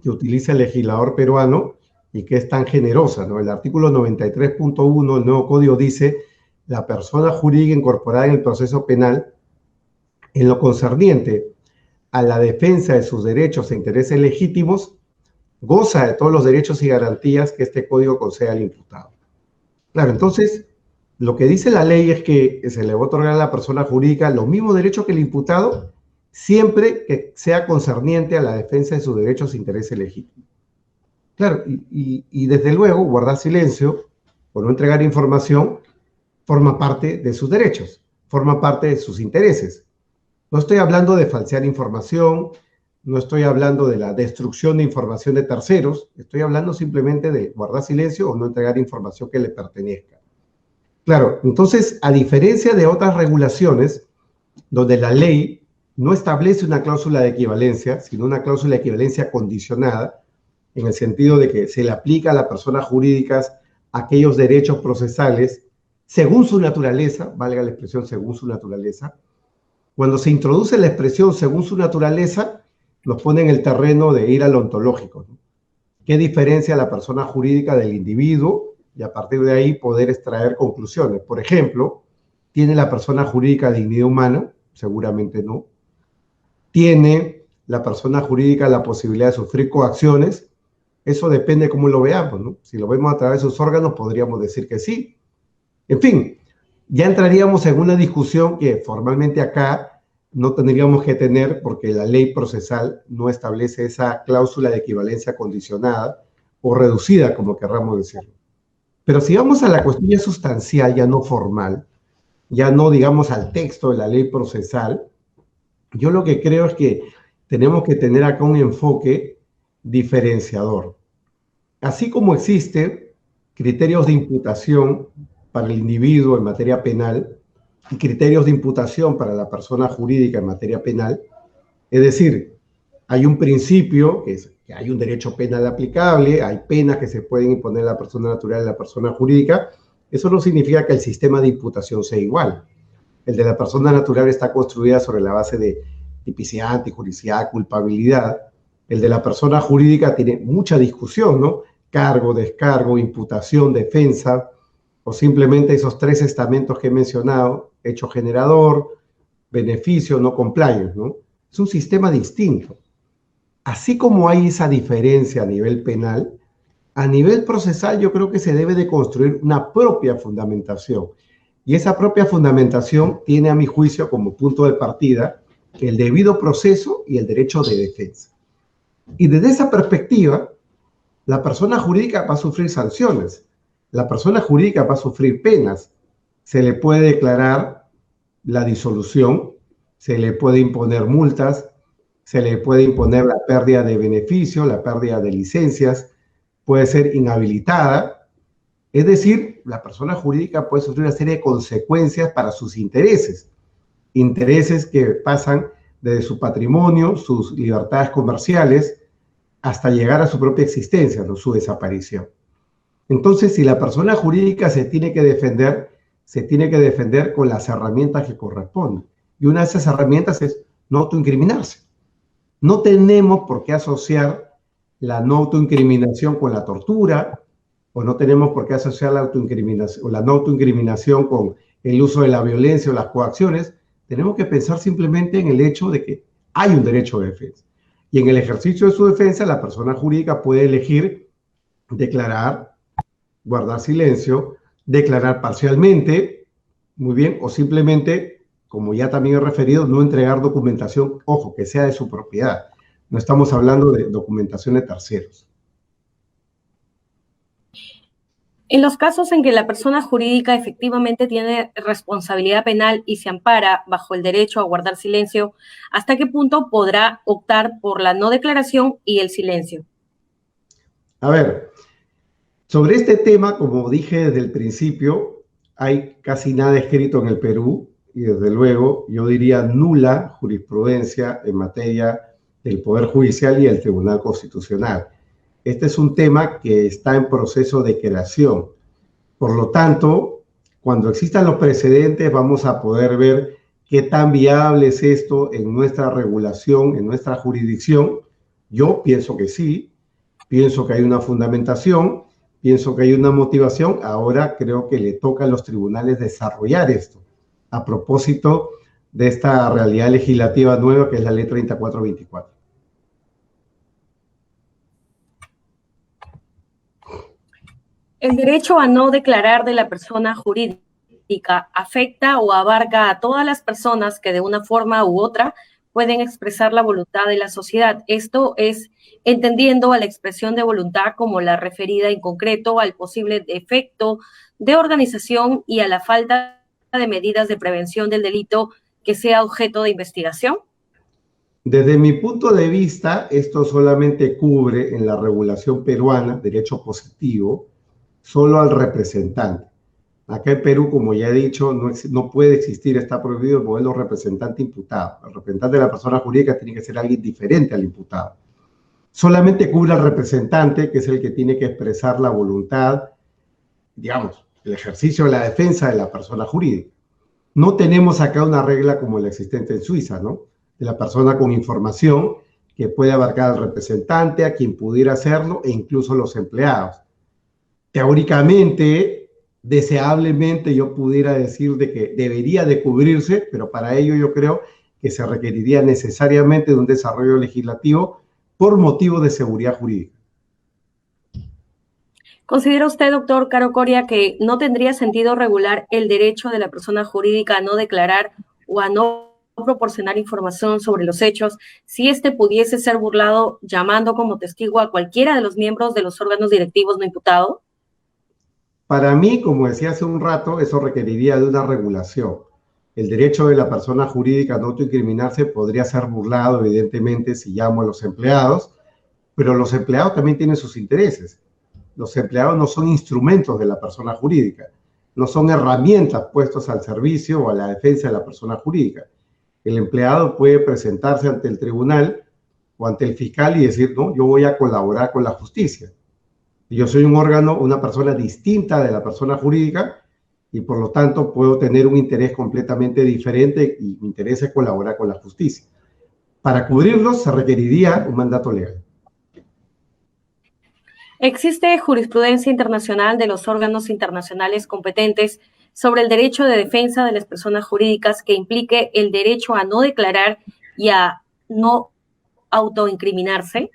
que utiliza el legislador peruano y que es tan generosa, ¿no? El artículo 93.1 del nuevo código dice: la persona jurídica incorporada en el proceso penal, en lo concerniente a la defensa de sus derechos e intereses legítimos, goza de todos los derechos y garantías que este código concede al imputado. Claro, entonces, lo que dice la ley es que se le va a otorgar a la persona jurídica los mismos derechos que el imputado, siempre que sea concerniente a la defensa de sus derechos e intereses legítimos. Claro, y desde luego, guardar silencio o no entregar información forma parte de sus derechos, forma parte de sus intereses. No estoy hablando de falsear información, no estoy hablando de la destrucción de información de terceros, estoy hablando simplemente de guardar silencio o no entregar información que le pertenezca. Claro, entonces, a diferencia de otras regulaciones, donde la ley no establece una cláusula de equivalencia, sino una cláusula de equivalencia condicionada, en el sentido de que se le aplica a las personas jurídicas aquellos derechos procesales según su naturaleza, valga la expresión según su naturaleza. Cuando se introduce la expresión según su naturaleza, nos pone en el terreno de ir al ontológico, ¿no? ¿Qué diferencia la persona jurídica del individuo? Y a partir de ahí poder extraer conclusiones. Por ejemplo, ¿tiene la persona jurídica dignidad humana? Seguramente no. ¿Tiene la persona jurídica la posibilidad de sufrir coacciones? Eso depende de cómo lo veamos, ¿no? Si lo vemos a través de sus órganos, podríamos decir que sí. En fin, ya entraríamos en una discusión que formalmente acá no tendríamos que tener, porque la ley procesal no establece esa cláusula de equivalencia condicionada o reducida, como querramos decirlo. Pero si vamos a la cuestión ya sustancial, ya no formal, ya no, digamos, al texto de la ley procesal, yo lo que creo es que tenemos que tener acá un enfoque diferenciador. Así como existen criterios de imputación para el individuo en materia penal y criterios de imputación para la persona jurídica en materia penal, es decir, hay un principio que es que hay un derecho penal aplicable, hay penas que se pueden imponer a la persona natural y a la persona jurídica. Eso no significa que el sistema de imputación sea igual. El de la persona natural está construida sobre la base de tipicidad, antijuricidad, culpabilidad. El de la persona jurídica tiene mucha discusión, ¿no? Cargo, descargo, imputación, defensa, o simplemente esos tres estamentos que he mencionado: hecho generador, beneficio, no compliance, ¿no? Es un sistema distinto. Así como hay esa diferencia a nivel penal, a nivel procesal yo creo que se debe de construir una propia fundamentación. Y esa propia fundamentación tiene, a mi juicio, como punto de partida el debido proceso y el derecho de defensa. Y desde esa perspectiva, la persona jurídica va a sufrir sanciones, la persona jurídica va a sufrir penas. Se le puede declarar la disolución, se le puede imponer multas, se le puede imponer la pérdida de beneficio, la pérdida de licencias, puede ser inhabilitada. Es decir, la persona jurídica puede sufrir una serie de consecuencias para sus intereses, intereses que pasan desde su patrimonio, sus libertades comerciales, hasta llegar a su propia existencia, ¿no? Su desaparición. Entonces, si la persona jurídica se tiene que defender con las herramientas que corresponden. Y una de esas herramientas es no autoincriminarse. No tenemos por qué asociar la no autoincriminación con la tortura, o no tenemos por qué asociar la autoincriminación, o la no autoincriminación con el uso de la violencia o las coacciones. Tenemos que pensar simplemente en el hecho de que hay un derecho de defensa. Y en el ejercicio de su defensa, la persona jurídica puede elegir declarar, guardar silencio, declarar parcialmente, muy bien, o simplemente, como ya también he referido, no entregar documentación, ojo, que sea de su propiedad. No estamos hablando de documentación de terceros. En los casos en que la persona jurídica efectivamente tiene responsabilidad penal y se ampara bajo el derecho a guardar silencio, ¿hasta qué punto podrá optar por la no declaración y el silencio? A ver, sobre este tema, como dije desde el principio, hay casi nada escrito en el Perú y desde luego yo diría nula jurisprudencia en materia del Poder Judicial y el Tribunal Constitucional. Este es un tema que está en proceso de creación. Por lo tanto, cuando existan los precedentes vamos a poder ver qué tan viable es esto en nuestra regulación, en nuestra jurisdicción. Yo pienso que sí, pienso que hay una fundamentación, pienso que hay una motivación. Ahora creo que le toca a los tribunales desarrollar esto a propósito de esta realidad legislativa nueva que es la Ley 3424. ¿El derecho a no declarar de la persona jurídica afecta o abarca a todas las personas que de una forma u otra pueden expresar la voluntad de la sociedad? Esto es entendiendo a la expresión de voluntad como la referida en concreto al posible defecto de organización y a la falta de medidas de prevención del delito que sea objeto de investigación. Desde mi punto de vista, esto solamente cubre en la regulación peruana, derecho positivo, solo al representante. Acá en Perú, como ya he dicho, no puede existir, está prohibido el modelo representante imputado. El representante de la persona jurídica tiene que ser alguien diferente al imputado. Solamente cubre al representante, que es el que tiene que expresar la voluntad, digamos, el ejercicio de la defensa de la persona jurídica. No tenemos acá una regla como la existente en Suiza, ¿no? De la persona con información que puede abarcar al representante, a quien pudiera hacerlo, e incluso los empleados. Teóricamente, deseablemente, yo pudiera decir de que debería de cubrirse, pero para ello yo creo que se requeriría necesariamente de un desarrollo legislativo por motivos de seguridad jurídica. ¿Considera usted, doctor Caro Coria, que no tendría sentido regular el derecho de la persona jurídica a no declarar o a no proporcionar información sobre los hechos si éste pudiese ser burlado llamando como testigo a cualquiera de los miembros de los órganos directivos no imputados? Para mí, como decía hace un rato, eso requeriría de una regulación. El derecho de la persona jurídica a no autoincriminarse podría ser burlado, evidentemente, si llamo a los empleados, pero los empleados también tienen sus intereses. Los empleados no son instrumentos de la persona jurídica, no son herramientas puestas al servicio o a la defensa de la persona jurídica. El empleado puede presentarse ante el tribunal o ante el fiscal y decir, no, yo voy a colaborar con la justicia. Yo soy un órgano, una persona distinta de la persona jurídica y por lo tanto puedo tener un interés completamente diferente y mi interés es colaborar con la justicia. Para cubrirlo se requeriría un mandato legal. ¿Existe jurisprudencia internacional de los órganos internacionales competentes sobre el derecho de defensa de las personas jurídicas que implique el derecho a no declarar y a no autoincriminarse?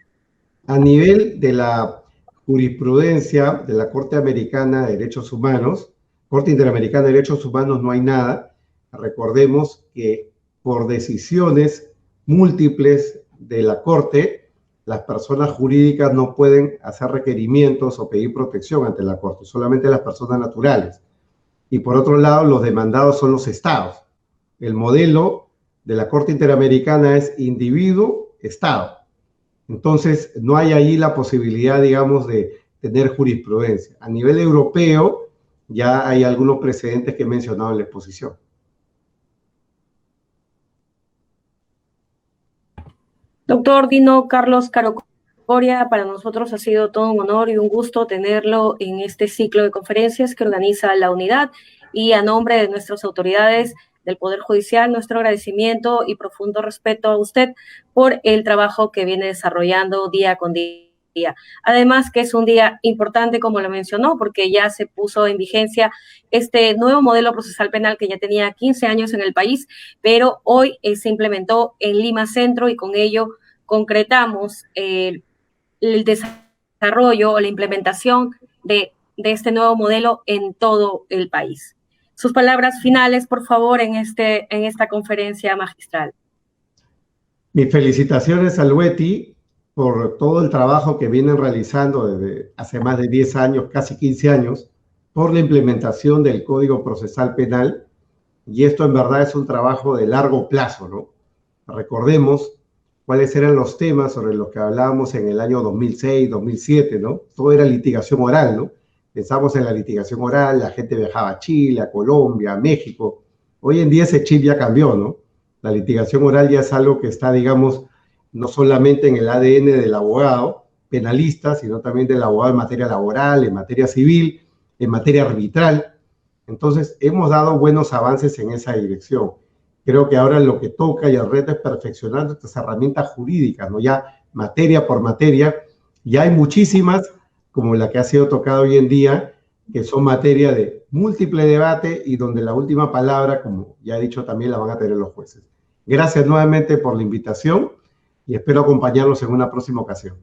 A nivel de la jurisprudencia de la Corte Americana de Derechos Humanos, Corte Interamericana de Derechos Humanos, no hay nada. Recordemos que por decisiones múltiples de la Corte, las personas jurídicas no pueden hacer requerimientos o pedir protección ante la Corte, solamente las personas naturales. Y por otro lado, los demandados son los estados. El modelo de la Corte Interamericana es individuo-estado. Entonces, no hay ahí la posibilidad, digamos, de tener jurisprudencia. A nivel europeo, ya hay algunos precedentes que he mencionado en la exposición. Doctor Dino Carlos Carocoria, para nosotros ha sido todo un honor y un gusto tenerlo en este ciclo de conferencias que organiza la unidad, y a nombre de nuestras autoridades del Poder Judicial, nuestro agradecimiento y profundo respeto a usted por el trabajo que viene desarrollando día con día. Además que es un día importante, como lo mencionó, porque ya se puso en vigencia este nuevo modelo procesal penal que ya tenía 15 años en el país, pero hoy se implementó en Lima Centro, y con ello concretamos el desarrollo o la implementación de este nuevo modelo en todo el país. Sus palabras finales, por favor, en esta conferencia magistral. Mis felicitaciones al UETI por todo el trabajo que vienen realizando desde hace más de 10 años, casi 15 años, por la implementación del Código Procesal Penal, y esto en verdad es un trabajo de largo plazo, ¿no? Recordemos cuáles eran los temas sobre los que hablábamos en el año 2006, 2007, ¿no? Todo era litigación oral, ¿no? Pensamos en la litigación oral, la gente viajaba a Chile, a Colombia, a México. Hoy en día ese chip ya cambió, ¿no? La litigación oral ya es algo que está, digamos, no solamente en el ADN del abogado penalista, sino también del abogado en materia laboral, en materia civil, en materia arbitral. Entonces, hemos dado buenos avances en esa dirección. Creo que ahora lo que toca y el reto es perfeccionar estas herramientas jurídicas, ¿no? Ya materia por materia, ya hay muchísimas, como la que ha sido tocada hoy en día, que son materia de múltiple debate y donde la última palabra, como ya he dicho, también la van a tener los jueces. Gracias nuevamente por la invitación y espero acompañarlos en una próxima ocasión.